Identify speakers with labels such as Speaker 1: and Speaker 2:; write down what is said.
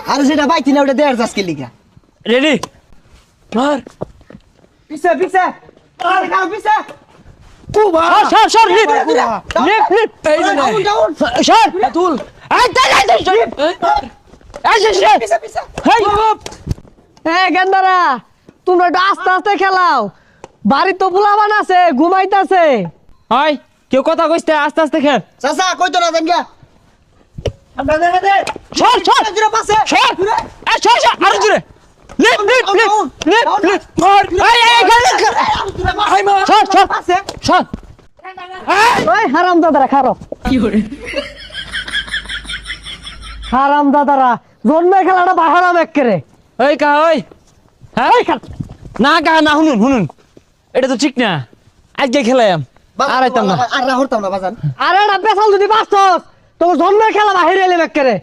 Speaker 1: আর যেটা বাইতি না ওটা দেয়ার যাসকে লিগা
Speaker 2: রেডি মার
Speaker 1: পিছে পিছে আরে কাও পিছে
Speaker 2: সর লিপ এই যে
Speaker 1: ডাউন ডাউন
Speaker 2: সর তুল এই
Speaker 1: পিছে পিছে
Speaker 3: গেন্দারা তোমরা একটু আস্তে আস্তে খেলাও বাড়ি তো পোলাবান আছে ঘুমাইতাছে
Speaker 2: হাই কেউ কথা কইতে আস্তে আস্তে খেল
Speaker 1: চাচা কই তো না দেন গা আমরা দেখা দে
Speaker 2: সর
Speaker 1: জুরে পাশে
Speaker 2: সর আর জুরে লিপ মার এই হাই মা সর
Speaker 1: পাশে
Speaker 2: সর
Speaker 3: ওই হারাম দাদারা খারো হারাম দাদারা জন্মের খেলাটা বাহারাম এক্কেরে
Speaker 2: এই কা ওই হ্যাঁ না কা না শুনুন এটা তো ঠিক না আজকে খেলাম আর আইতাম না
Speaker 1: আর রাহরতাম না বাজান
Speaker 3: আরে না পেছাল যদি বাঁচতস তোর জন্মের খেলা বাহিরে এলে এক্কেরে